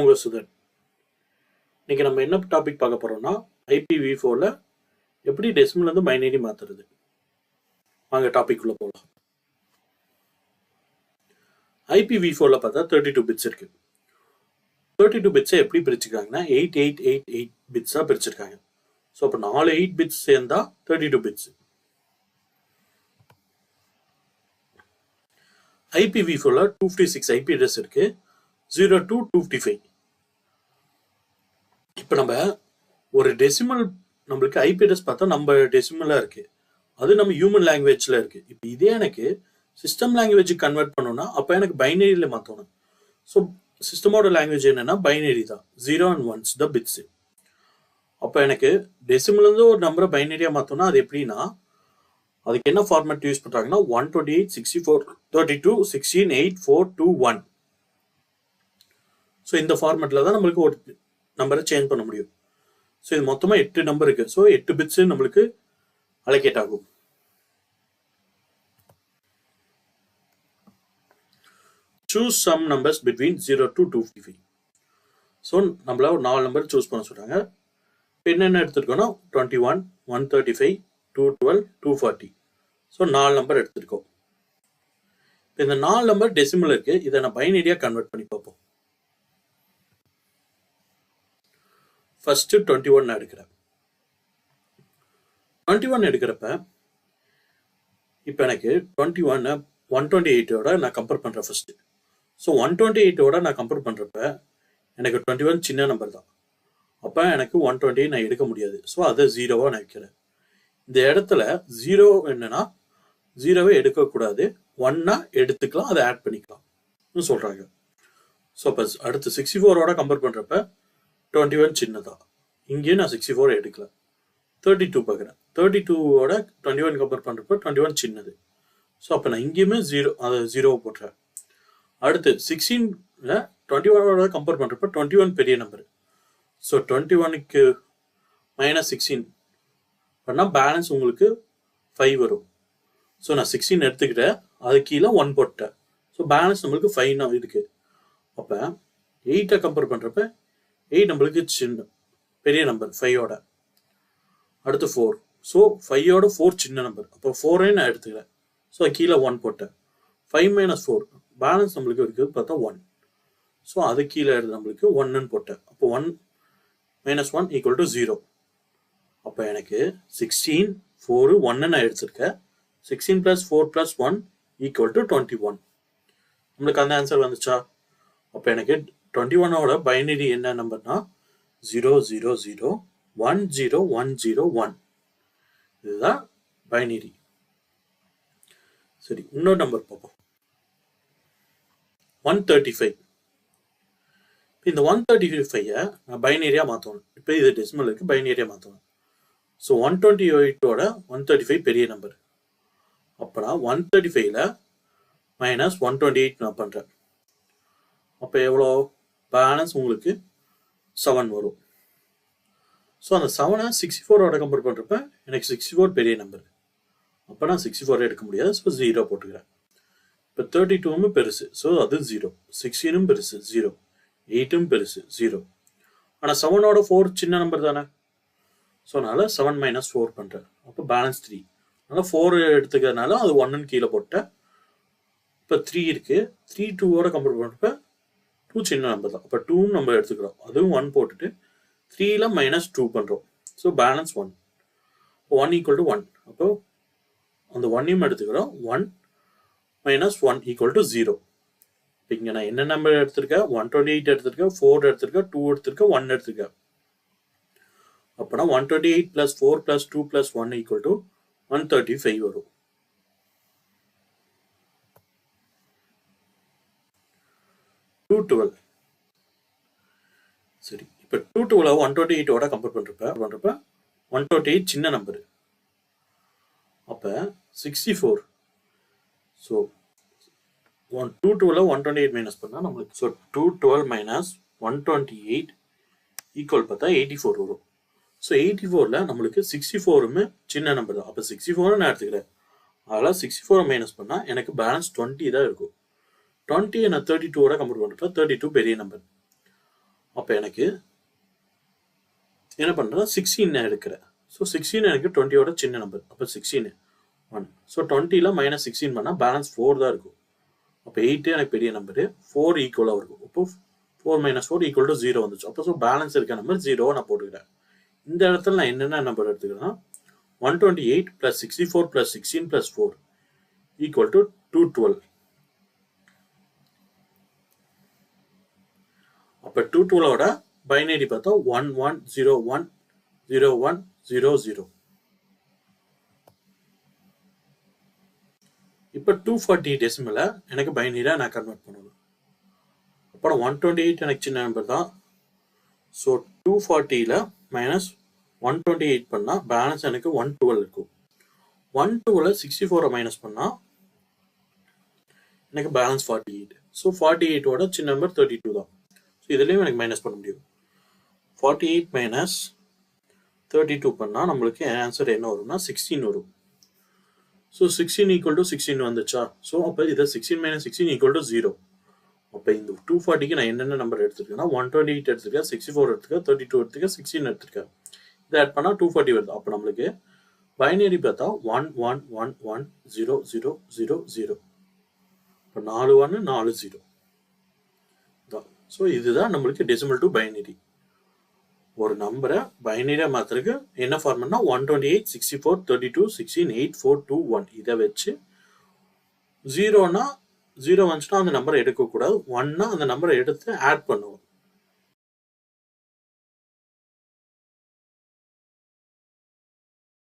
நான் உங்க சுதன். இன்னைக்கு நம்ம என்ன டாபிக் பார்க்க போறோம்னா IPv4ல எப்படி டெசிமல்ல இருந்து பைனரி மாத்துறது. வாங்க டாபிக் உள்ள போகலாம். IPv4ல பார்த்தா 32 பிட்ஸ் இருக்கு. 32 பிட்ஸை எப்படி பிரிச்சிருக்காங்கன்னா 8888 பிட்ஸா பிரிச்சிருக்காங்க. ஸோ அப்போ 4 8 பிட்ஸ் சேர்ந்தா 32 பிட்ஸ். IPv4ல 256 IP அட்ரஸ் இருக்கு, 0 to 255. இப்போ நம்ம ஒரு டெசிமல் நம்மளுக்கு ஐபி அட்ரஸ் பார்த்தா நம்ம டெசிமலா இருக்கு, அது நம்ம ஹியூமன் லாங்குவேஜ்ல இருக்கு. இப்போ இதே எனக்கு சிஸ்டம் லாங்குவேஜ் கன்வெர்ட் பண்ணணும்னா அப்போ எனக்கு பைனரியில மாற்றணும். ஸோ சிஸ்டமோட லாங்குவேஜ் என்னன்னா பைனரி தான், 0 and 1s தான் பிட்ஸ். அப்போ எனக்கு டெசிமல் இருந்து ஒரு நம்பரை பைனரியா மாற்றணும்னா அது எப்படின்னா அதுக்கு என்ன ஃபார்மேட் யூஸ் பண்றாங்கன்னா 128 64 32 16 8 4 2 1. ஸோ இந்த ஃபார்மேட்ல தான் நம்மளுக்கு ஒரு நம்பரை சேஞ்ச் பண்ண முடியும். ஸோ இது மொத்தமா 8 நம்பர் இருக்கு. ஸோ 8 பிட்ஸ் நம்மளுக்கு அலோகேட் ஆகும். Choose some numbers between 0 to 255. So நம்மள ஒரு 4 நம்பர் சூஸ் பண்ண சொல்றாங்க. இப்போ என்னென்ன எடுத்துருக்கோம்னா 21 135 212 240. ஸோ 4 நம்பர் எடுத்துருக்கோம். இப்போ இந்த 4 நம்பர் டெசிமல் இருக்கு, இதை நான் பைனரியா கன்வெர்ட் பண்ணி பார்ப்போம். ஃபர்ஸ்ட் 21 நான் எடுக்கிறேன். 21 எடுக்கிறப்ப இப்போ எனக்கு 21 128ஓட நான் கம்பேர் பண்றேன் ஃபர்ஸ்ட். ஸோ 128ஓட நான் கம்பேர் பண்றப்ப எனக்கு 21 சின்ன நம்பர் தான். அப்போ எனக்கு 128 நான் எடுக்க முடியாது. ஸோ அதை 0வா நான் வைக்கிறேன். இந்த இடத்துல 0 என்னன்னா 0வை எடுக்கக்கூடாது, 1னா எடுத்துக்கலாம், அதை ஆட் பண்ணிக்கலாம் சொல்றாங்க. ஸோ அப்போ அடுத்து 64ஓட கம்பேர் பண்றப்ப 21 சின்னதா, இங்கேயும் நான் 64 எடுக்கல, 32 பார்க்குறேன். 32ஓட 21 கம்பேர் பண்றப்ப 21 சின்னது. ஸோ அப்போ நான் இங்கேயுமே 0 அதை 0 போட்டுறேன். அடுத்து 16ல 21ஓட கம்பேர் பண்றப்ப 21 பெரிய நம்பர். ஸோ 21க்கு -16 பண்ணா பேலன்ஸ் உங்களுக்கு 5 வரும். ஸோ நான் 16 எடுத்துக்கிட்டேன், அது கீழே 1 போட்டேன். ஸோ பேலன்ஸ் நம்மளுக்கு 5 இருக்கு. அப்போ 8 கம்பேர் பண்றப்ப 8 நம்மளுக்கு சின்ன பெரிய நம்பர் 5ஓட. அடுத்து 4. ஸோ 5ஓட 4 சின்ன நம்பர். அப்போ 4 நான் எடுத்துக்கிறேன். ஸோ கீழே 1 போட்டேன். 5 - 4 பேலன்ஸ் நம்மளுக்கு இருக்குது பார்த்தா 1. ஸோ அது கீழே எடுத்து நம்மளுக்கு 1ன்னு போட்டேன். அப்போ 1 - 1 = 0. அப்போ எனக்கு 16 4 1 நான் எடுத்திருக்கேன். 16 + 4 + 1 = 21. நம்மளுக்கு அந்த ஆன்சர் வந்துச்சா? அப்போ எனக்கு 21ஓட பைனரி என்ன நம்பர்னா 000100101. இதுதான் பைனரி. சரி, இன்னொரு நம்பர் பார்ப்போம். 135. இந்த 135 நான் பைனரியா மாற்றணும். இப்போ இது டெசிமல் இருக்கு, பைனரியா மாற்றணும். ஸோ 128ஓட 135 பெரிய நம்பர். அப்போ நான் 135ல -128 நான் பண்றேன். அப்போ எவ்வளோ பேலன்ஸ் உங்களுக்கு 7 வரும். ஸோ அந்த 7 64ஓட கம்பேர் பண்றப்ப எனக்கு 64 பெரிய நம்பர். அப்போ நான் 64 எடுக்க முடியாது. ஸோ 0 போட்டுக்கிறேன். இப்போ 32ம் பெருசு, ஸோ அது 0. 16ம் பெருசு, 0. 8ம் பெருசு, 0. ஆனால் 7ஓட 4 சின்ன நம்பர் தானே. ஸோ அதனால 7 - 4 பண்றேன். அப்போ பேலன்ஸ் 3. அதனால 4 எடுத்துக்கிறதுனால அது 1ன்னு கீழே போட்டேன். இப்போ 3 இருக்கு. 3 2ஓட கம்பேர் பண்றப்ப 2 சின்ன நம்பர் தான். அப்போ 2 நம்ம எடுத்துக்கிறோம், அதுவும் 1 போட்டுட்டு 3ல -2 பண்றோம். So balance 1. 1 = 1. அப்போ அந்த 1ஐயும் எடுத்துக்கிறோம். 1 - 1 = 0. இங்க நான் என்ன நம்பர் எடுத்திருக்கேன்? 128 எடுத்திருக்கேன், 4 எடுத்திருக்கேன், 2 எடுத்திருக்கேன், 1 எடுத்திருக்கேன். அப்போனா 128 + 4 + 2 + 1 = 135 வரும். சரி, இப்போ 212 128ஓட கம்பேர் பண்றப்ப 128 சின்ன நம்பர். அப்ப 64. ஸோ 212 128 மைனஸ் பண்ணா நம்மளுக்கு, ஸோ 212 - 128 ஈக்குவல் பார்த்தா 84 வரும். ஸோ 84ல நம்மளுக்கு 64மே சின்ன நம்பர் தான். அப்போ 64 நான் எடுத்துக்கிறேன். அதெல்லாம் 64 மைனஸ் பண்ணா எனக்கு பேலன்ஸ் 20 தான் இருக்கும். 20 நான் 32ஓட கம்பேர் பண்றப்ப 32 பெரிய நம்பர். அப்போ எனக்கு என்ன பண்ணுறேன் 16 எடுக்கிறேன். ஸோ 16 எனக்கு 20யோட சின்ன நம்பர். அப்போ 16 1. ஸோ 20ல் -16 பண்ணால் பேலன்ஸ் 4 தான் இருக்கும். அப்போ 8 எனக்கு பெரிய நம்பரு, 4 ஈக்குவலாக இருக்கும். அப்போ 4 - 4 = 0 வந்துச்சு. அப்போ ஸோ பேலன்ஸ் இருக்க நம்பர் 0 நான் போட்டுக்கிறேன். இந்த இடத்துல நான் என்னென்ன நம்பர் எடுத்துக்கிறேன்னா 128 + 64 + 16 + 4 = 212. அப்போ 212ஓட பைனரி பார்த்தா 11010100. இப்போ 240 டெசிமலை எனக்கு பைனரியாக நான் கன்வெர்ட் பண்ணணும். அப்புறம் 128 எனக்கு சின்ன நம்பர் தான். ஸோ 240ல் -128 பண்ணால் பேலன்ஸ் எனக்கு 112 இருக்கும். 112ல் 64 மைனஸ் பண்ணால் எனக்கு பேலன்ஸ் 48. ஸோ 48ஓட சின்ன நம்பர் 32 தான். ஸோ இதுலேயும் எனக்கு மைனஸ் பண்ண முடியும். 48 - 32 பண்ணால் நம்மளுக்கு ஆன்சர் என்ன வரும்னா 16 வரும். ஸோ 16 = 16 வந்துச்சா? ஸோ அப்போ இதை 16 - 16 = 0. அப்போ இந்த 240க்கு நான் என்னென்ன நம்பர் எடுத்துருக்கேன்னா 128 எடுத்துருக்கேன், 64 எடுத்துருக்கேன், 32 எடுத்துருக்கேன், 16 எடுத்துருக்கேன். இதை ஆட் பண்ணால் 240 வருது. அப்போ நம்மளுக்கு பைனரி பார்த்தா 11110000. இப்போ 4 1 4 0 தான். ஸோ இதுதான் நம்மளுக்கு டெசிமல் டு பைனரி. ஒரு நம்பரை பைனரியாக மாற்றுறதுக்கு என்ன ஃபார்மெட்னா 128 64 32 16 8 4 2 1. இதை வச்சு 0னா 0 வந்துச்சுன்னா அந்த நம்பரை எடுக்கக்கூடாது, 1னா அந்த நம்பரை எடுத்து ஆட் பண்ணுவோம்.